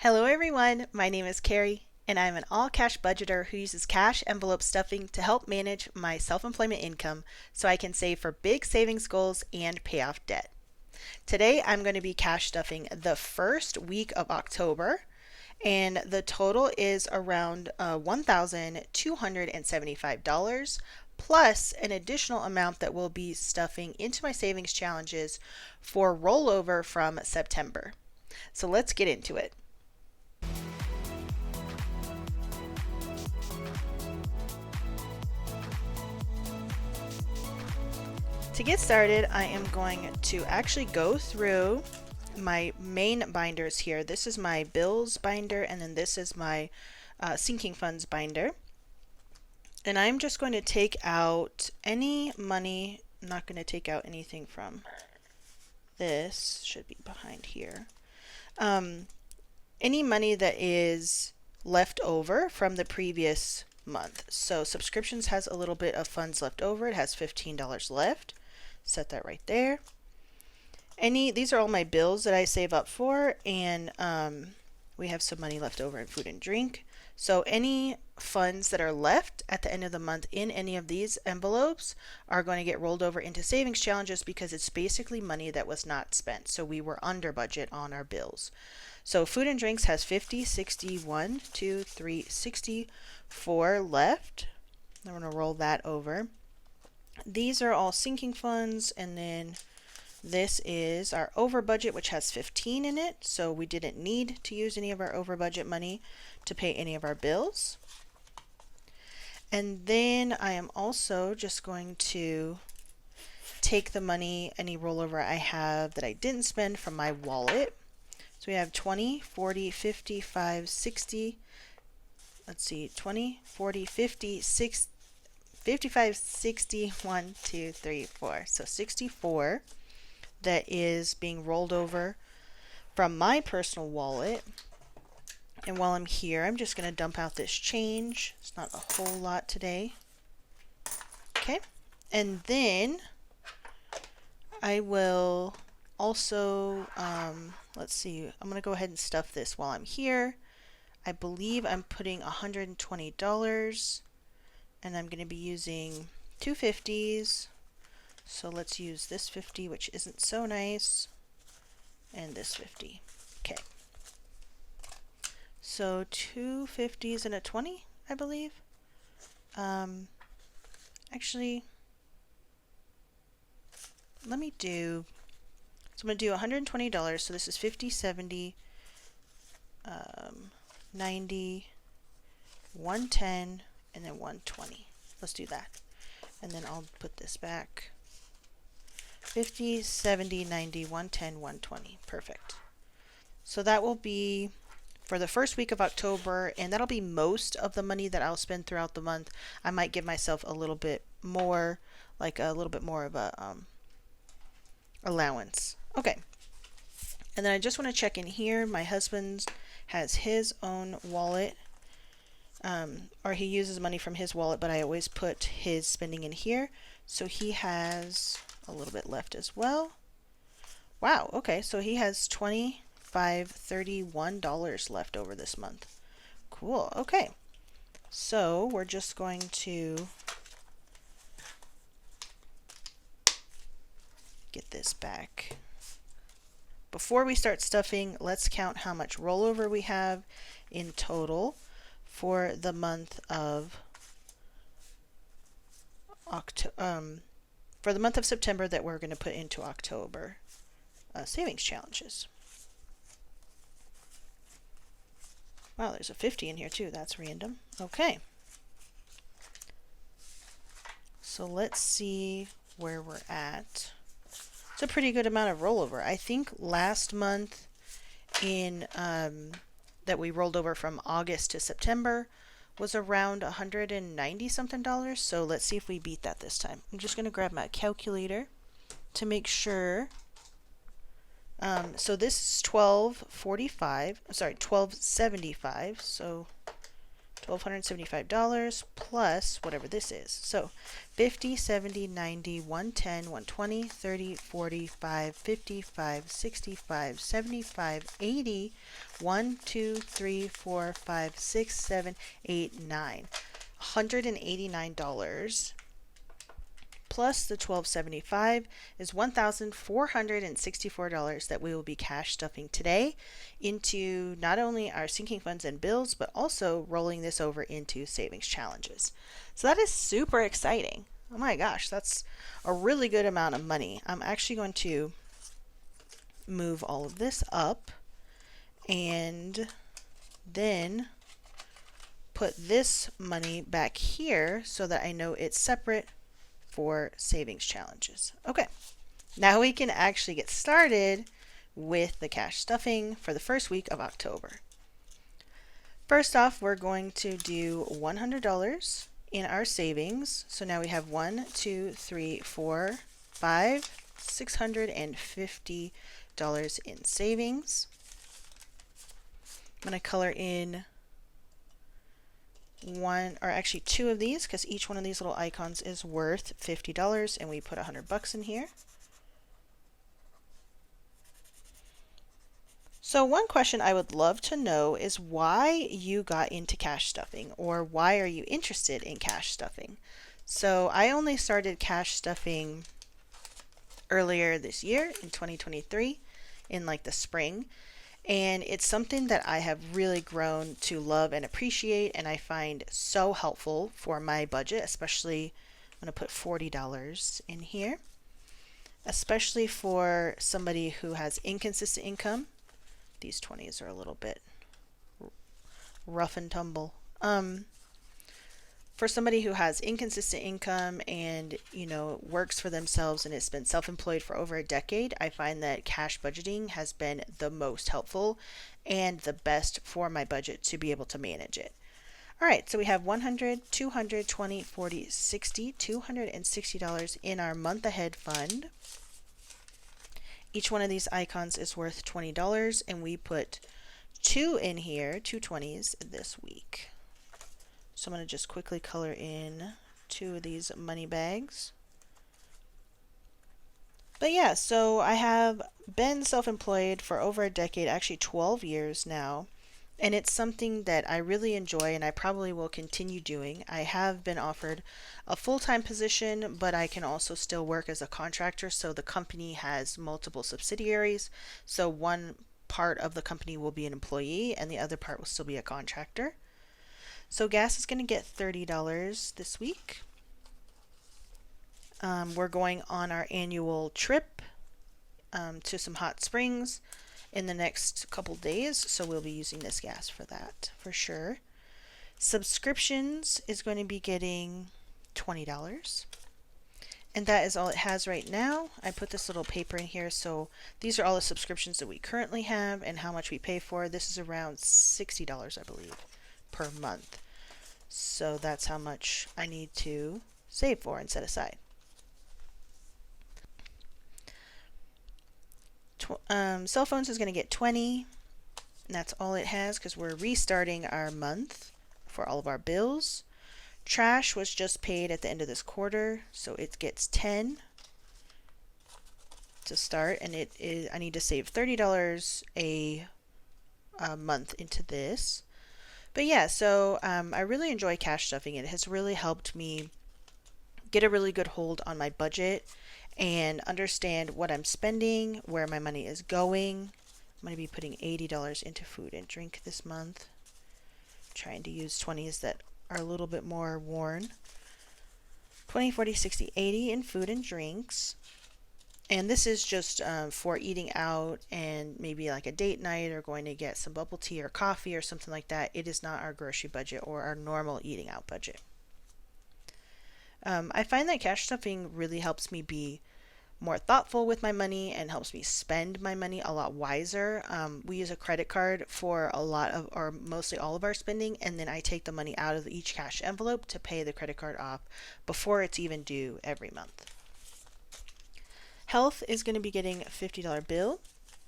Hello everyone, my name is Carrie, and I'm an all-cash budgeter who uses cash envelope stuffing to help manage my self-employment income so I can save for big savings goals and pay off debt. Today I'm going to be cash stuffing the first week of October, and the total is around $1,275 plus an additional amount that will be stuffing into my savings challenges for rollover from September. So let's get into it. To get started, I am going to actually go through my main binders here. This is my bills binder, and then this is my sinking funds binder. And I'm just going to take out any money. I'm not going to take out anything from this. Should be behind here. Any money that is left over from the previous month. So subscriptions has a little bit of funds left over. It has $15 left. Set that right there. These are all my bills that I save up for, and we have some money left over in food and drink. So any funds that are left at the end of the month in any of these envelopes are going to get rolled over into savings challenges because it's basically money that was not spent. So we were under budget on our bills. So food and drinks has 50, 61, 2, 3, 64 left. I'm going to roll that over. These are all sinking funds, and then this is our over budget, which has 15 in it, so we didn't need to use any of our over budget money to pay any of our bills. And then I am also just going to take the money, any rollover I have that I didn't spend, from my wallet. So we have 20, 40, 55, 60, let's see, 20, 40, 50, 60, 55, 60, 1, 2, 3, 4. So 64 that is being rolled over from my personal wallet. And while I'm here, I'm just going to dump out this change. It's not a whole lot today. Okay. And then I will also, let's see, I'm going to go ahead and stuff this while I'm here. I believe I'm putting $120, and I'm going to be using two 50s. So let's use this 50, which isn't so nice, and this 50. Okay. So two 50s and a 20, I believe. Actually, let me do, so I'm going to do $120. So this is 50, 70, 90, 110, and then 120. Let's do that. And then I'll put this back. 50, 70, 90, 110, 120. Perfect. So that will be for the first week of October, and that'll be most of the money that I'll spend throughout the month. I might give myself a little bit more, like a little bit more of a allowance. Okay. And then I just want to check in here. My husband has his own wallet. Or he uses money from his wallet, but I always put his spending in here. So he has a little bit left as well. Wow, okay, so he has $25, $31 left over this month. Cool, okay. So we're just going to get this back. Before we start stuffing, let's count how much rollover we have in total for the month of September that we're going to put into October savings challenges. Wow, there's a 50 in here too. That's random. Okay. So let's see where we're at. It's a pretty good amount of rollover. I think last month in that we rolled over from August to September was around $190 something. So let's see if we beat that this time. I'm just going to grab my calculator to make sure. So this is 1275. So $1,275 plus whatever this is. So 50, 70, 90, 110, 120, 30, 45, 55, 65, 75, 80, 1, 2, 3, 4, 5, 6, 7, 8, 9. $189 plus the $1,275 is $1,464 that we will be cash stuffing today into not only our sinking funds and bills, but also rolling this over into savings challenges. So that is super exciting. Oh my gosh, that's a really good amount of money. I'm actually going to move all of this up and then put this money back here so that I know it's separate for savings challenges. Okay, now we can actually get started with the cash stuffing for the first week of October. First off, we're going to do $100 in our savings. So now we have 1, 2, 3, 4, 5, $650 in savings. I'm going to color in two of these because each one of these little icons is worth $50, and we put $100 in here. So one question I would love to know is why you got into cash stuffing, or why are you interested in cash stuffing? So I only started cash stuffing earlier this year in 2023 in like the spring. And it's something that I have really grown to love and appreciate, and I find so helpful for my budget, especially I'm going to put $40 in here, especially for somebody who has inconsistent income. These 20s are a little bit rough and tumble. For somebody who has inconsistent income and, works for themselves and has been self-employed for over a decade, I find that cash budgeting has been the most helpful and the best for my budget to be able to manage it. All right, so we have 100, 200, 20, 40, 60, $260 in our month ahead fund. Each one of these icons is worth $20, and we put 2 in here, 2 20s this week. So I'm going to just quickly color in 2 of these money bags. But yeah, so I have been self-employed for over a decade, actually 12 years now, and it's something that I really enjoy and I probably will continue doing. I have been offered a full-time position, but I can also still work as a contractor, so the company has multiple subsidiaries. So one part of the company will be an employee and the other part will still be a contractor. So gas is going to get $30 this week. We're going on our annual trip to some hot springs in the next couple days, so we'll be using this gas for that for sure. Subscriptions is going to be getting $20. And that is all it has right now. I put this little paper in here, so these are all the subscriptions that we currently have and how much we pay for. This is around $60, I believe, per month. So that's how much I need to save for and set aside. Cell phones is going to get 20, and that's all it has because we're restarting our month for all of our bills. Trash was just paid at the end of this quarter, so it gets 10 to start, and I need to save $30 a month into this. But yeah, so I really enjoy cash stuffing. It has really helped me get a really good hold on my budget and understand what I'm spending, where my money is going. I'm going to be putting $80 into food and drink this month. Trying to use 20s that are a little bit more worn. 20, 40, 60, 80 in food and drinks. And this is just for eating out and maybe like a date night or going to get some bubble tea or coffee or something like that. It is not our grocery budget or our normal eating out budget. I find that cash stuffing really helps me be more thoughtful with my money and helps me spend my money a lot wiser. We use a credit card for a lot of, or mostly all of our spending, and then I take the money out of each cash envelope to pay the credit card off before it's even due every month. Health is going to be getting a $50 bill.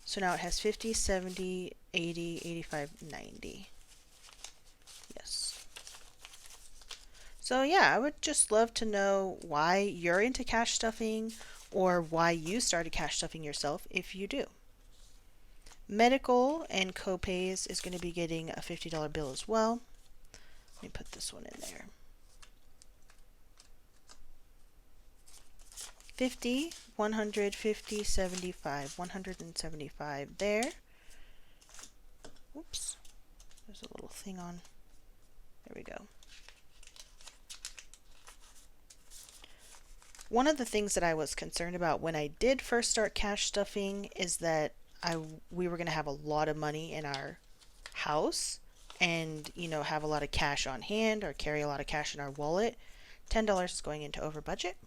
So now it has 50, 70, 80, 85, 90. Yes. So yeah, I would just love to know why you're into cash stuffing or why you started cash stuffing yourself if you do. Medical and copays is going to be getting a $50 bill as well. Let me put this one in there. 50, 150, 75, 175 there. Oops, there's a little thing on. There we go. One of the things that I was concerned about when I did first start cash stuffing is that we were going to have a lot of money in our house and, have a lot of cash on hand or carry a lot of cash in our wallet. $10 is going into over budget.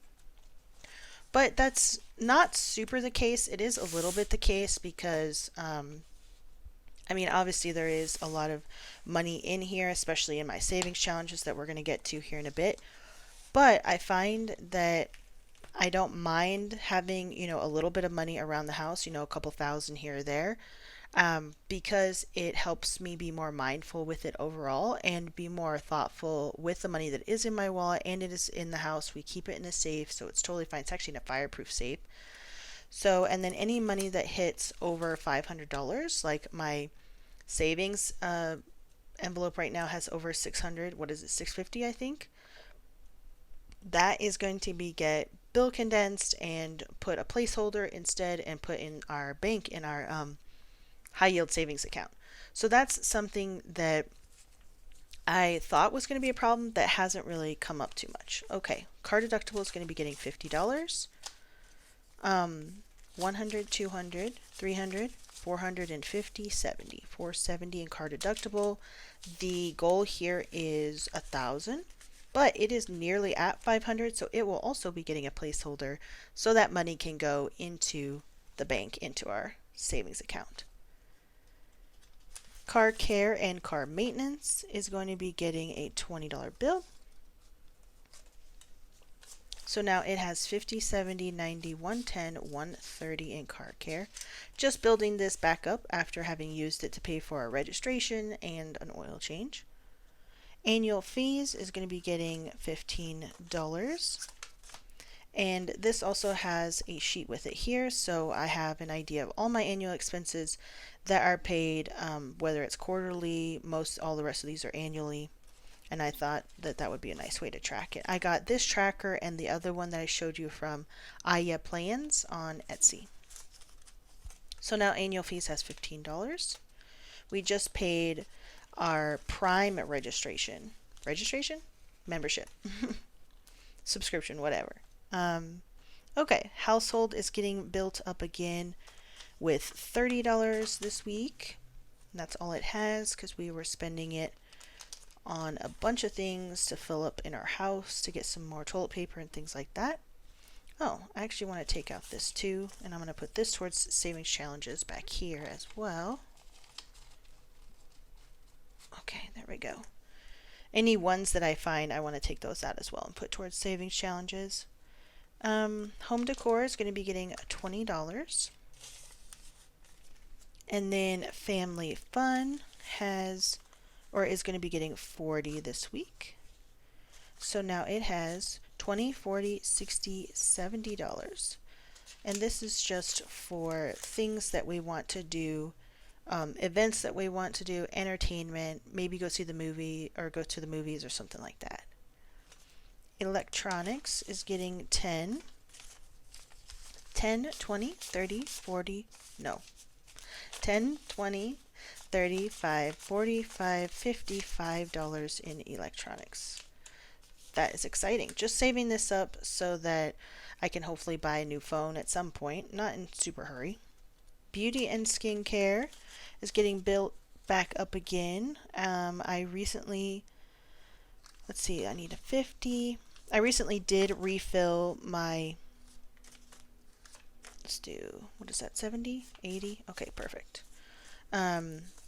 But that's not super the case. It is a little bit the case because, obviously there is a lot of money in here, especially in my savings challenges that we're going to get to here in a bit. But I find that I don't mind having, a little bit of money around the house, a couple thousand here or there, because it helps me be more mindful with it overall and be more thoughtful with the money that is in my wallet and it is in the house. We keep it in a safe, so it's totally fine. It's actually in a fireproof safe. So, and then any money that hits over $500, like my savings envelope right now has over 600, what is it, 650, I think. That is going to be get bill condensed and put a placeholder instead and put in our bank in our high yield savings account. So that's something that I thought was going to be a problem that hasn't really come up too much. Okay, car deductible is going to be getting $50. 100, 200, 300, 450, 70. 470 in car deductible. The goal here is 1,000, but it is nearly at 500, so it will also be getting a placeholder so that money can go into the bank, into our savings account. Car care and car maintenance is going to be getting a $20 bill. So now it has 50, 70, 90, 110, 130 in car care. Just building this back up after having used it to pay for a registration and an oil change. Annual fees is going to be getting $15. And this also has a sheet with it here, so I have an idea of all my annual expenses that are paid, whether it's quarterly, all the rest of these are annually, and I thought that that would be a nice way to track it. I got this tracker and the other one that I showed you from Aya Plans on Etsy. So now annual fees has $15. We just paid our Prime registration. Membership. Subscription, whatever. Okay, household is getting built up again with $30 this week. And that's all it has because we were spending it on a bunch of things to fill up in our house to get some more toilet paper and things like that. Oh, I actually want to take out this too, and I'm going to put this towards savings challenges back here as well. Okay, there we go. Any ones that I find, I want to take those out as well and put towards savings challenges. Home decor is going to be getting $20. And then family fun is going to be getting $40 this week. So now it has $20, $40, $60, $70. And this is just for things that we want to do, events that we want to do, entertainment, maybe go see the movie or go to the movies or something like that. Electronics is getting 10, 20, 30, 40, no. 10, 20, 35, 45, $55 in electronics. That is exciting. Just saving this up so that I can hopefully buy a new phone at some point, not in super hurry. Beauty and skincare is getting built back up again. I recently did refill my, let's do, what is that, 70, 80? Okay, perfect.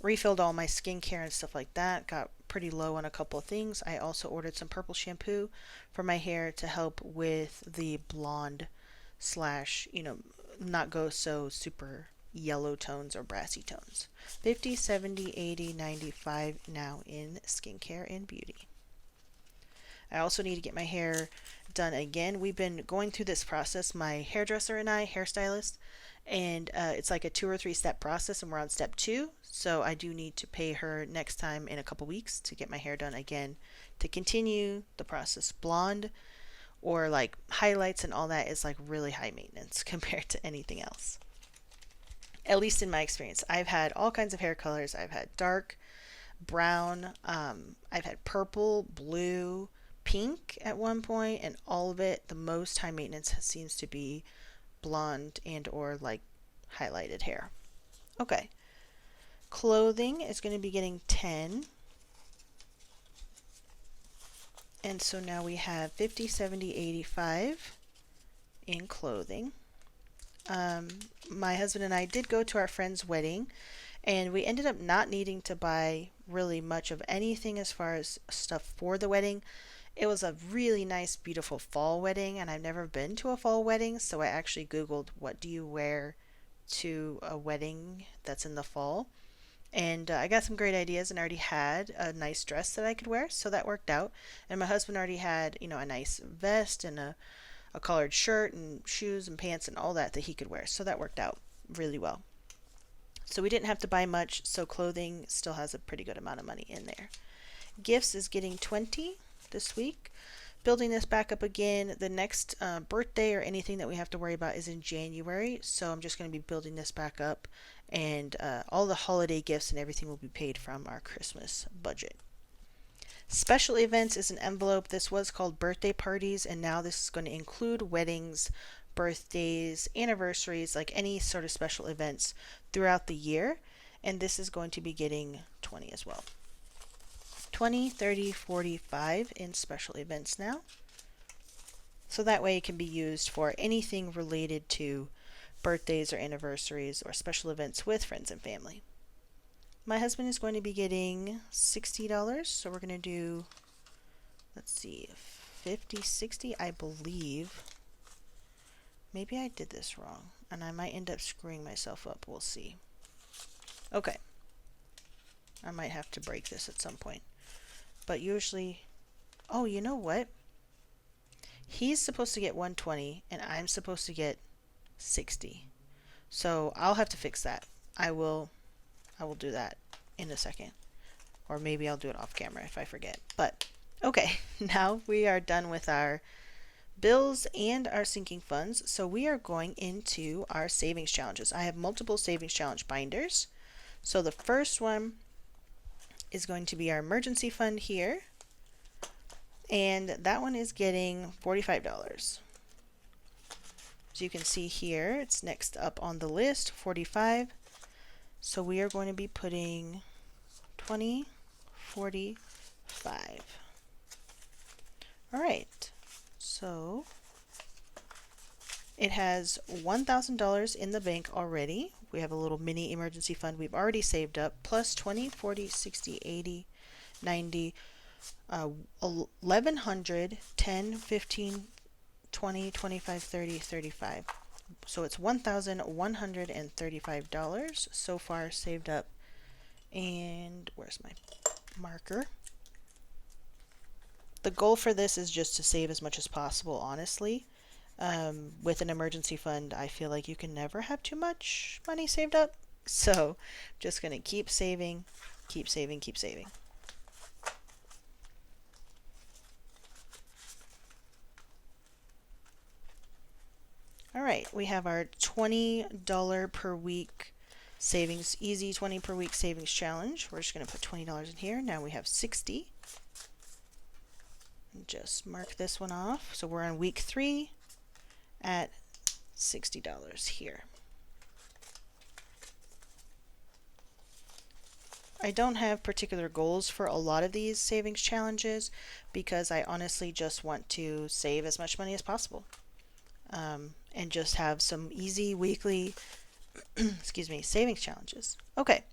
Refilled all my skincare and stuff like that. Got pretty low on a couple of things. I also ordered some purple shampoo for my hair to help with the blonde slash, not go so super yellow tones or brassy tones. 50, 70, 80, 95 now in skincare and beauty. I also need to get my hair done again. We've been going through this process, my hairdresser and I, hairstylist, and it's like a 2 or 3 step process, and we're on step 2. So I do need to pay her next time in a couple weeks to get my hair done again to continue the process. Blonde or like highlights and all that is like really high maintenance compared to anything else. At least in my experience, I've had all kinds of hair colors. I've had dark, brown, I've had purple, blue, pink at one point, and all of it, the most high maintenance seems to be blonde and or like highlighted hair. Okay. Clothing is going to be getting 10. And so now we have 50, 70, 85 in clothing. My husband and I did go to our friend's wedding, and we ended up not needing to buy really much of anything as far as stuff for the wedding. It was a really nice, beautiful fall wedding, and I've never been to a fall wedding, so I actually Googled what do you wear to a wedding that's in the fall. And I got some great ideas and already had a nice dress that I could wear, so that worked out. And my husband already had, a nice vest and a collared shirt and shoes and pants and all that he could wear, so that worked out really well. So we didn't have to buy much, so clothing still has a pretty good amount of money in there. Gifts is getting 20 this week. Building this back up again, the next birthday or anything that we have to worry about is in January, so I'm just going to be building this back up, and all the holiday gifts and everything will be paid from our Christmas budget. Special events is an envelope. This was called birthday parties, and now this is going to include weddings, birthdays, anniversaries, like any sort of special events throughout the year, and this is going to be getting 20 as well. 20, 30, 45 in special events now. So that way it can be used for anything related to birthdays or anniversaries or special events with friends and family. My husband is going to be getting $60, so we're going to do, let's see, 50, 60, I believe. Maybe I did this wrong, and I might end up screwing myself up. We'll see. Okay. I might have to break this at some point. But usually, oh, you know what? He's supposed to get 120, and I'm supposed to get 60. So I'll have to fix that. I will do that in a second. Or maybe I'll do it off camera if I forget. But, okay, now we are done with our bills and our sinking funds. So we are going into our savings challenges. I have multiple savings challenge binders. So the first one is going to be our emergency fund here, and that one is getting $45. As you can see here, it's next up on the list, 45. So we are going to be putting 20, 45. All right, so it has $1,000 in the bank already. We have a little mini emergency fund we've already saved up, plus 20, 40, 60, 80, 90, 1,100, 10, 15, 20, 25, 30, 35. So it's $1,135 so far saved up. And where's my marker? The goal for this is just to save as much as possible, honestly. With an emergency fund, I feel like you can never have too much money saved up. So just going to keep saving, keep saving, keep saving. All right, we have our $20 per week savings, easy 20 per week savings challenge. We're just going to put $20 in here. Now we have 60. And just mark this one off. So we're on week 3 at $60 here. I don't have particular goals for a lot of these savings challenges because I honestly just want to save as much money as possible. And just have some easy weekly savings challenges. Okay,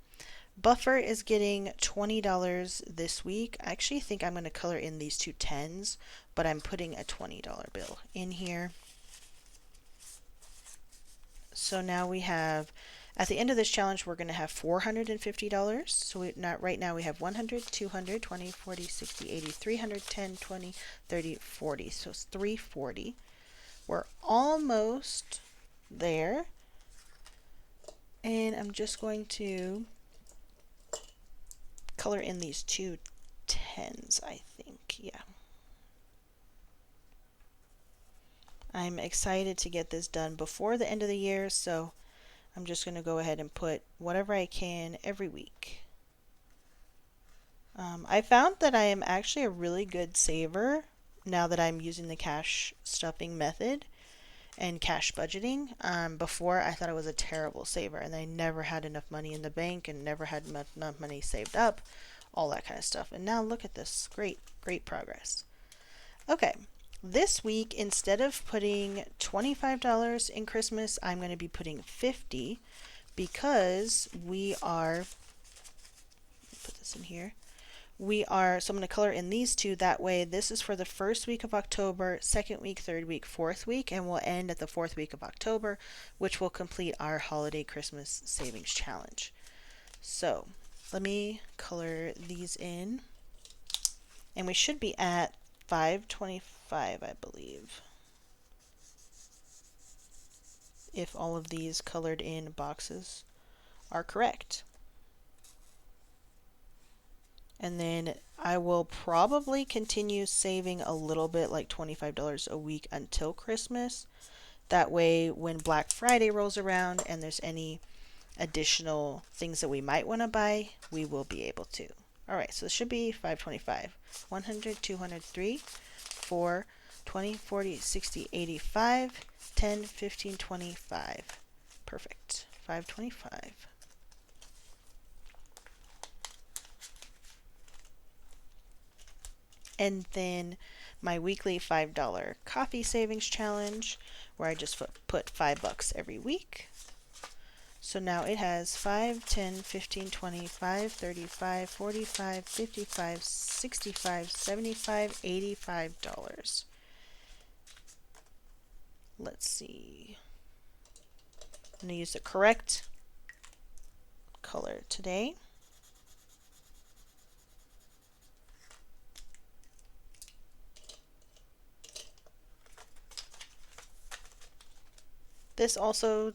Buffer is getting $20 this week. I actually think I'm going to color in these two tens, but I'm putting a $20 bill in here. So now we have At the end of this challenge, we're going to have $450. So right now we have 100, 200, 20, 40, 60, 80, 310, 20, 30, 40. So it's 340. We're almost there. And I'm just going to color in these two tens, I think. Yeah. I'm excited to get this done before the end of the year, so I'm just going to go ahead and put whatever I can every week. I found that I am actually a really good saver now that I'm using the cash stuffing method and cash budgeting. Before, I thought I was a terrible saver and I never had enough money in the bank and never had enough money saved up, all that kind of stuff. And now look at this. Great, great progress. Okay, this week, instead of putting $25 in Christmas, I'm going to be putting $50 because we are, put this in here. So I'm going to color in these two. That way, this is for the first week of October, second week, third week, fourth week, and we'll end at the fourth week of October, which will complete our holiday Christmas savings challenge. So let me color these in, and we should be at 525, I believe, if all of these colored in boxes are correct. And then I will probably continue saving a little bit, like $25 a week until Christmas. That way, when Black Friday rolls around and there's any additional things that we might want to buy, we will be able to. All right, so this should be 525. 100, 200, 3, 4, 20, 40, 60, 85, 10, 15, 25. Perfect. 525. And then my weekly $5 coffee savings challenge, where I just put $5 every week. So now it has 5, 10, 15, 25, 35, 45, 55, 65, 75, $85. Let's see. I'm going to use the correct color today. This also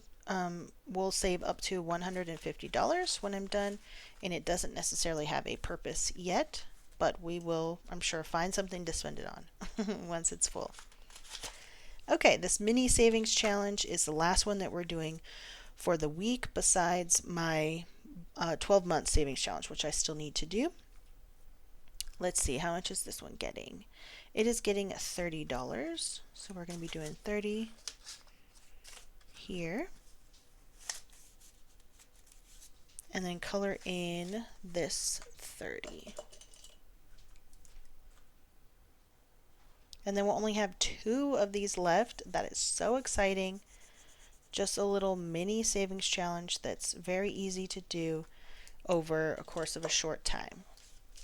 will save up to $150 when I'm done, and it doesn't necessarily have a purpose yet, but we will, I'm sure, find something to spend it on once it's full. Okay, this mini savings challenge is the last one that we're doing for the week besides my 12-month savings challenge, which I still need to do. Let's see, how much is this one getting? It is getting $30, so we're going to be doing 30 here. And then color in this 30. And then we'll only have 2 of these left. That is so exciting. Just a little mini savings challenge that's very easy to do over a course of a short time.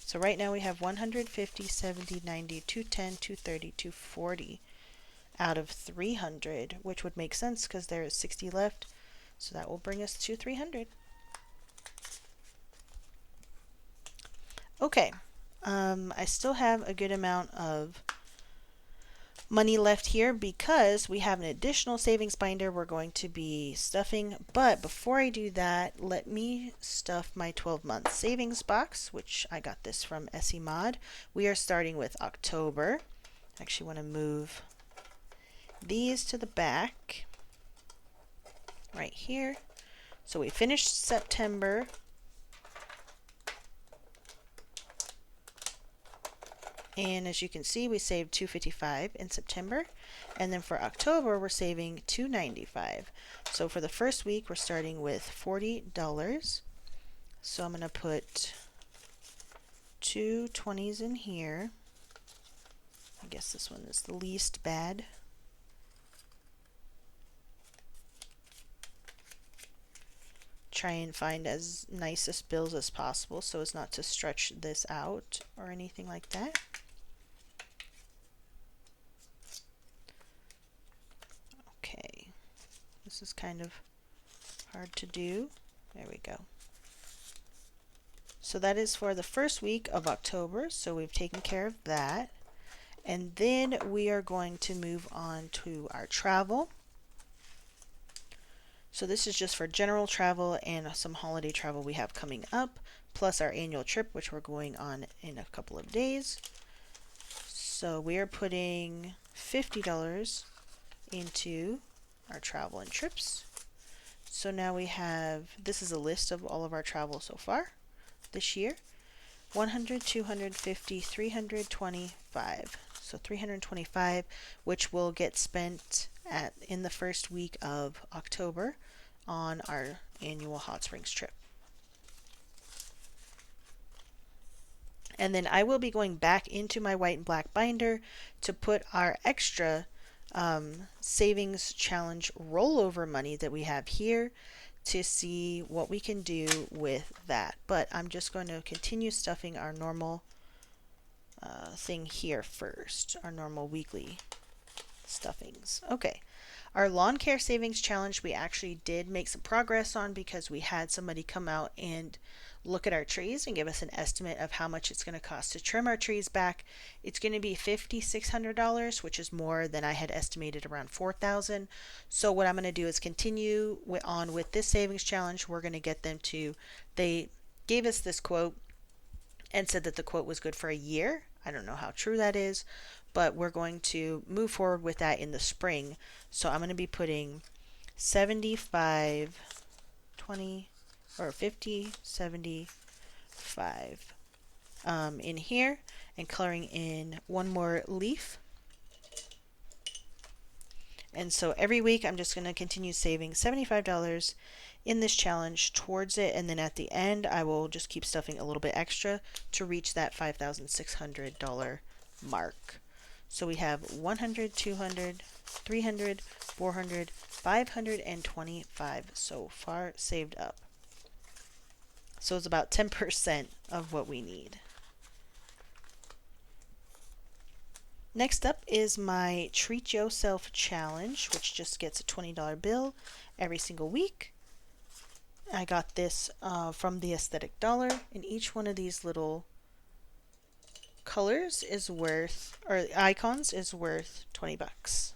So right now we have 150, 70, 90, 210, 230, 240 out of 300, which would make sense because there is 60 left. So that will bring us to 300. Okay, I still have a good amount of money left here because we have an additional savings binder we're going to be stuffing. But before I do that, let me stuff my 12-month savings box, which I got this from SE Mod. We are starting with October. I actually want to move these to the back right here. So we finished September. And as you can see, we saved $255 in September. And then for October, we're saving $295. So for the first week, we're starting with $40. So I'm going to put 2 20s in here. I guess this one is the least bad. Try and find as nice bills as possible so as not to stretch this out or anything like that. Okay, this is kind of hard to do. There we go. So that is for the first week of October, so we've taken care of that. And then we are going to move on to our travel. So this is just for general travel and some holiday travel we have coming up, plus our annual trip, which we're going on in a couple of days. So we are putting $50 into our travel and trips. So now we have, this is a list of all of our travel so far this year. 100, 250, 325. So 325, which will get spent in the first week of October on our annual hot springs trip. And then I will be going back into my white and black binder to put our extra savings challenge rollover money that we have here to see what we can do with that. But I'm just going to continue stuffing our normal thing here first, our normal weekly stuffings. Okay, our lawn care savings challenge we actually did make some progress on because we had somebody come out and look at our trees and give us an estimate of how much it's going to cost to trim our trees back. It's going to be $5,600, which is more than I had estimated, around $4,000. So what I'm going to do is continue on with this savings challenge. We're going to get them to, they gave us this quote and said that the quote was good for a year. I don't know how true that is, but we're going to move forward with that in the spring. So I'm going to be putting 75, 20, or 50, 75 in here and coloring in one more leaf. And so every week I'm just going to continue saving $75 in this challenge towards it, and then at the end I will just keep stuffing a little bit extra to reach that $5,600 mark. So we have 100, 200, 300, 400, 525 so far saved up. So it's about 10% of what we need. Next up is my Treat Yourself Challenge, which just gets a $20 bill every single week. I got this from the Aesthetic Dollar, and each one of these little colors is worth, or icons is worth 20 bucks.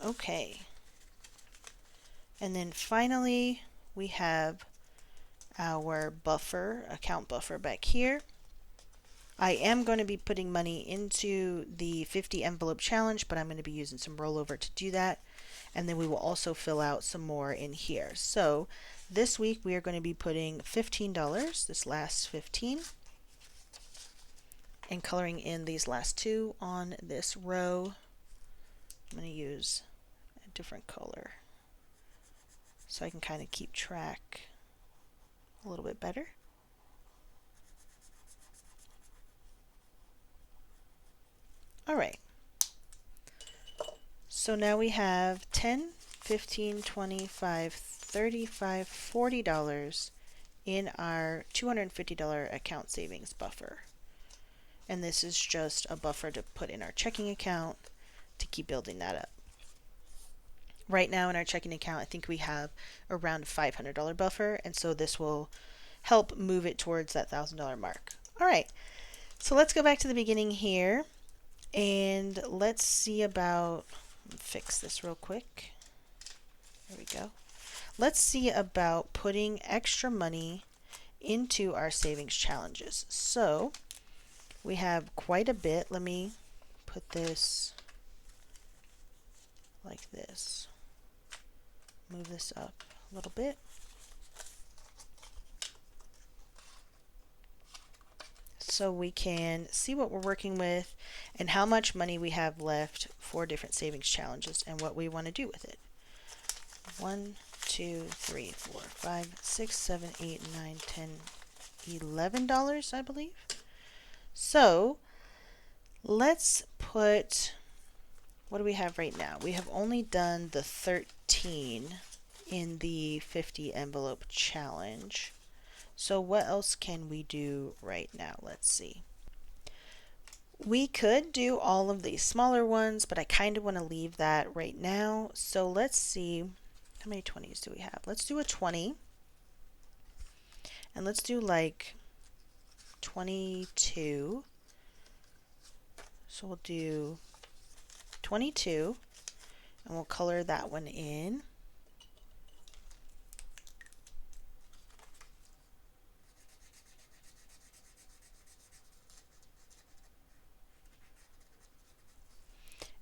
Okay. And then finally, we have our buffer, account buffer back here. I am going to be putting money into the 50 envelope challenge, but I'm going to be using some rollover to do that. And then we will also fill out some more in here. So this week we are going to be putting $15, this last 15, and coloring in these last two on this row. I'm going to use a different color so I can kind of keep track a little bit better. All right. So now we have 10, 15, 25, 35, $40 in our $250 account savings buffer. And this is just a buffer to put in our checking account to keep building that up. Right now in our checking account, I think we have around a $500 buffer, and so this will help move it towards that $1,000 mark. All right, so let's go back to the beginning here, and let's see about, fix this real quick. There we go. Let's see about putting extra money into our savings challenges. So we have quite a bit. Let me put this like this. Move this up a little bit. So we can see what we're working with and how much money we have left for different savings challenges and what we want to do with it. 1, 2, 3, 4, 5, 6, 7, 8, 9, 10, $11, I believe. So let's put, what do we have right now? We have only done the 13 in the 50 envelope challenge. So what else can we do right now? Let's see. We could do all of these smaller ones, but I kind of want to leave that right now. So let's see, how many 20s do we have? Let's do a 20. And let's do like 22. So we'll do 22 and we'll color that one in.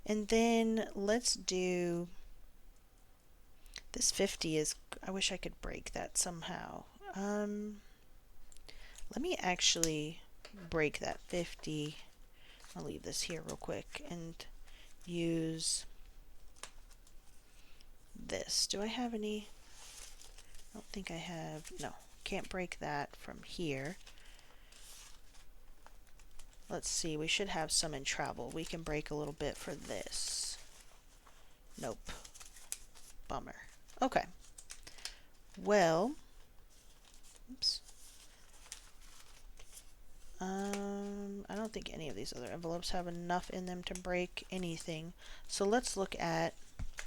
And then let's do this 50 is, I wish I could break that somehow. Let me actually break that 50. I'll leave this here real quick and use this. Do I have any? I don't think I have. No, can't break that from here. Let's see, we should have some in travel. We can break a little bit for this. Nope. Bummer. Okay. Well, oops. I don't think any of these other envelopes have enough in them to break anything. So let's look at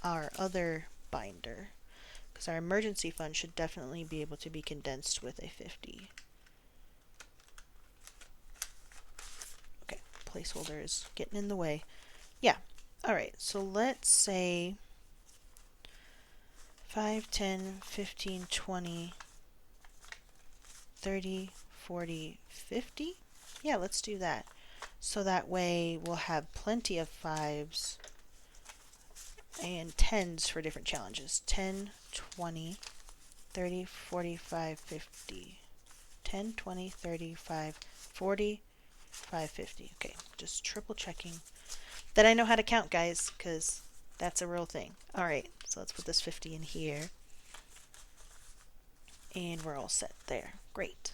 our other binder, because our emergency fund should definitely be able to be condensed with a 50. Okay, placeholder is getting in the way. Yeah. All right, so let's say 5, 10, 15, 20, 30, 40, 50. Yeah, let's do that. So that way we'll have plenty of 5s and 10s for different challenges. 10, 20, 30, 45, 50. 10, 20, 35, 40, 5, 50. Okay, just triple checking that I know how to count, guys, because that's a real thing. All right, so let's put this 50 in here. And we're all set there. Great.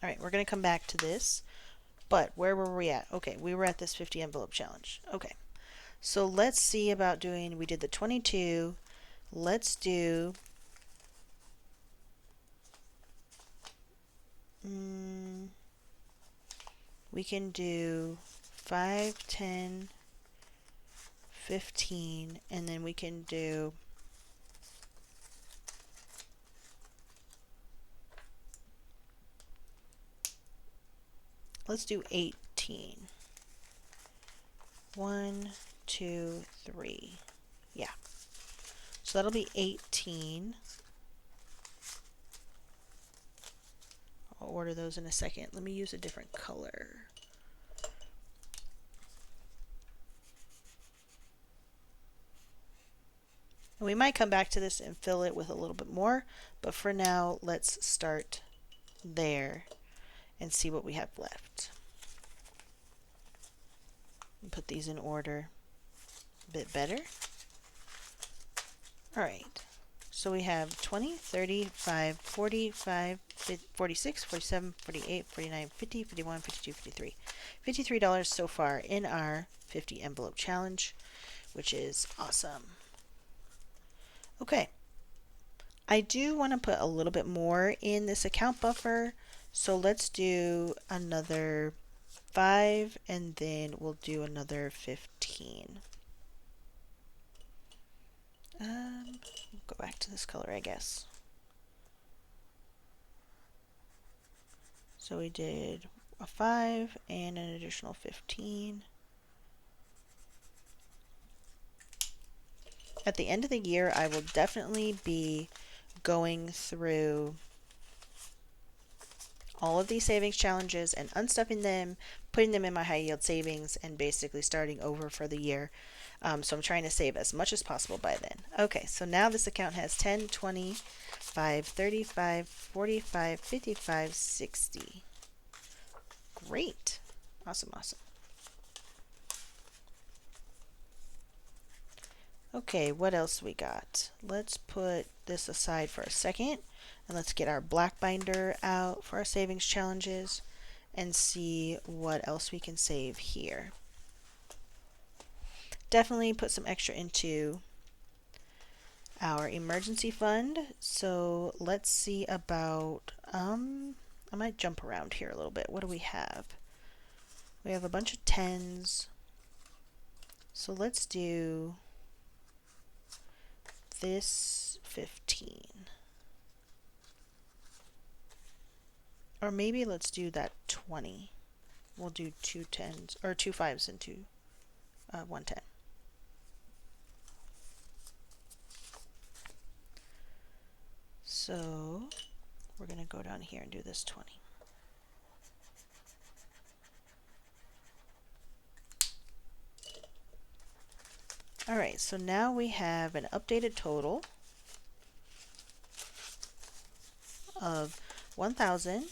All right, we're going to come back to this. But where were we at? Okay, we were at this 50 envelope challenge. Okay, so let's see about doing, we did the 22. Let's do, we can do 5, 10, 15, and then we can do, let's do 18. 1, 2, 3. Yeah. So that'll be 18. I'll order those in a second. Let me use a different color. And we might come back to this and fill it with a little bit more, but for now, let's start there and see what we have left. Put these in order a bit better. All right, so we have 20, 35, 45, 46, 47, 48, 49, 50, 51, 52, 53. $53 so far in our 50 envelope challenge, which is awesome. Okay, I do want to put a little bit more in this account buffer, so let's do another 5 and then we'll do another 15. Go back to this color, I guess. So we did a 5 and an additional 15. At the end of the year, I will definitely be going through all of these savings challenges and unstuffing them, putting them in my high yield savings, and basically starting over for the year. So I'm trying to save as much as possible by then. Okay, so now this account has 10, 20, 5, 35, 45, 55, 60. Great. Awesome, awesome. Okay, what else we got? Let's put this aside for a second and let's get our black binder out for our savings challenges and see what else we can save here. Definitely put some extra into our emergency fund. So let's see about, I might jump around here a little bit. What do we have? We have a bunch of tens. So let's do this 15. Or maybe let's do that 20. We'll do two tens, or two fives and one 10. So we're going to go down here and do this 20. Alright, so now we have an updated total of 1,000,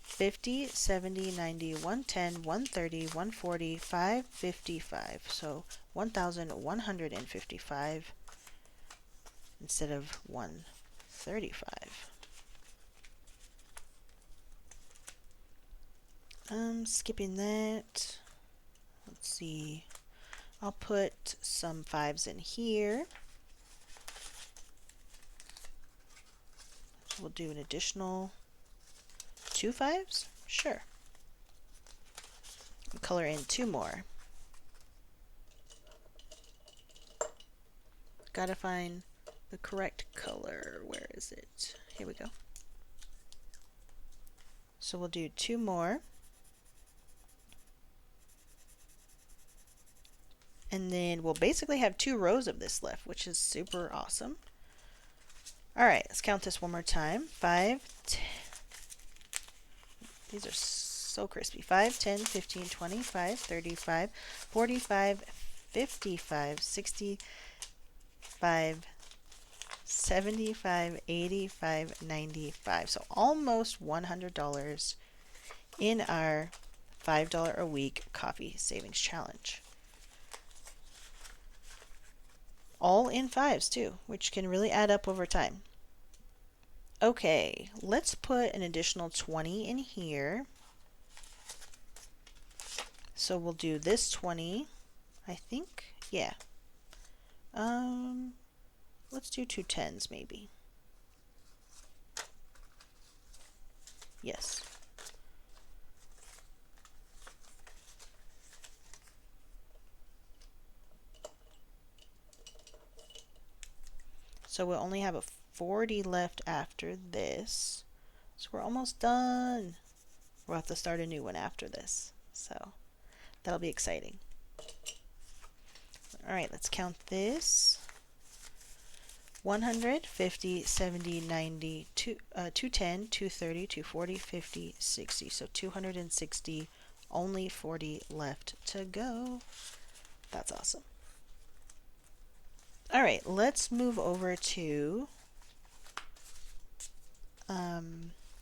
50, 70, 90, 110, 130, 140, 555. So 1,155 instead of 135. Skipping that. Let's see. I'll put some fives in here. We'll do an additional 2 fives? Sure. Color in 2 more. Gotta find the correct color. Where is it? Here we go. So we'll do 2 more. And then we'll basically have 2 rows of this left, which is super awesome. Alright, let's count this one more time. 5, 10. These are so crispy. 5, 10, 15, 25, 35, 45, 55, 65, 75, 85, 95. So almost $100 in our $5 a week coffee savings challenge. All in fives too, which can really add up over time. Okay, let's put an additional 20 in here. So we'll do this 20, I think. Yeah. Let's do 2 tens maybe. Yes. So we'll only have a 40 left after this. So we're almost done. We'll have to start a new one after this. So that'll be exciting. Alright, let's count this. 100, 50, 70, 90, 210, 230, 240, 50, 60. So 260, only 40 left to go. That's awesome. Alright, let's move over to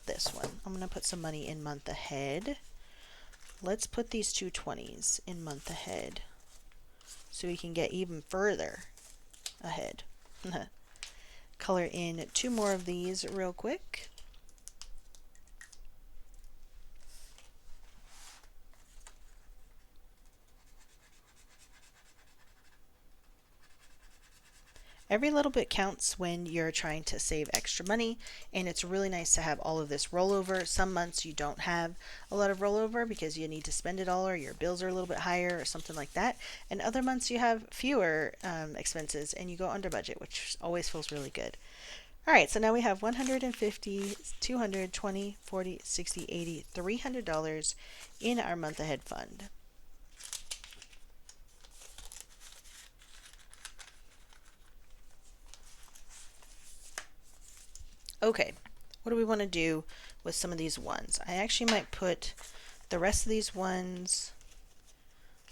this one. I'm going to put some money in month ahead. Let's put these 2 20s in month ahead so we can get even further ahead. Color in 2 more of these real quick. Every little bit counts when you're trying to save extra money, and it's really nice to have all of this rollover. Some months you don't have a lot of rollover because you need to spend it all or your bills are a little bit higher or something like that. And other months you have fewer expenses and you go under budget, which always feels really good. Alright, so now we have 150, 200, 20, 40, 60, 80, $300 in our month ahead fund. Okay, what do we want to do with some of these ones? I actually might put the rest of these ones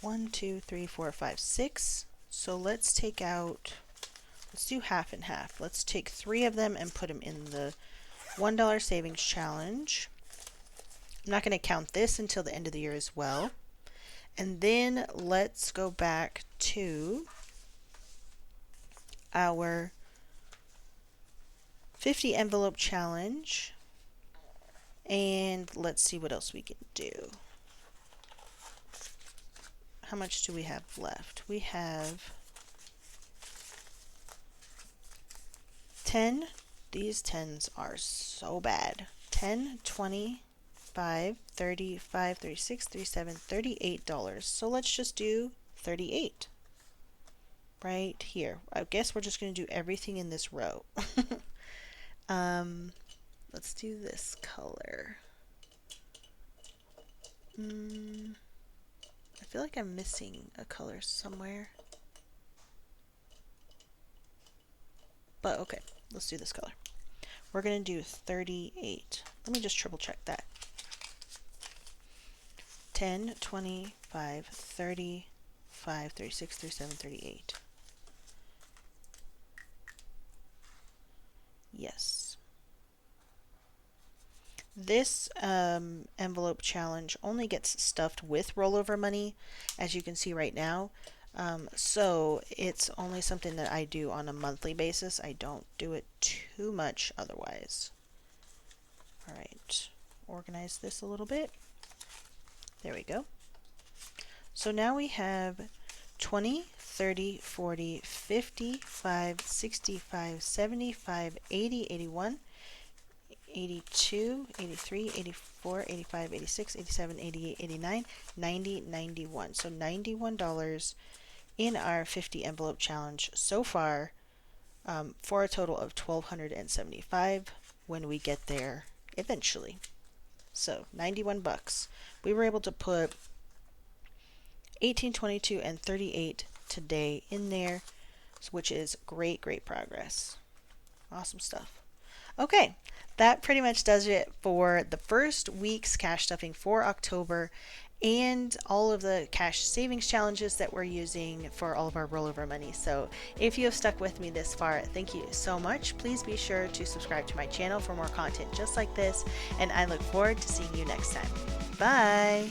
1, 2, 3, 4, 5, 6. So let's take out, let's do half and half. Let's take 3 of them and put them in the $1 savings challenge. I'm not going to count this until the end of the year as well. And then let's go back to our 50 envelope challenge, and let's see what else we can do. How much do we have left? We have 10. These 10s are so bad. 10, 20, 5, 35, 36, 37, $38. So let's just do 38 right here. I guess we're just going to do everything in this row. Let's do this color. I feel like I'm missing a color somewhere. But okay, let's do this color. We're going to do 38. Let me just triple check that. 10, 25, 35, 36, 37, 38. Yes. This envelope challenge only gets stuffed with rollover money, as you can see right now. So it's only something that I do on a monthly basis. I don't do it too much otherwise. All right, organize this a little bit. There we go. So now we have 20, 30, 40, 55, 65, 75, 80, 81, 82, 83, 84, 85, 86, 87, 88, 89, 90, 91. So $91 in our 50 envelope challenge so far, for a total of $1,275 when we get there eventually. So 91 bucks. We were able to put 18, 22, and 38 today in there, which is great progress. Awesome stuff. Okay, that pretty much does it for the first week's cash stuffing for October and all of the cash savings challenges that we're using for all of our rollover money. So if you have stuck with me this far, thank you so much. Please be sure to subscribe to my channel for more content just like this, and I look forward to seeing you next time. Bye!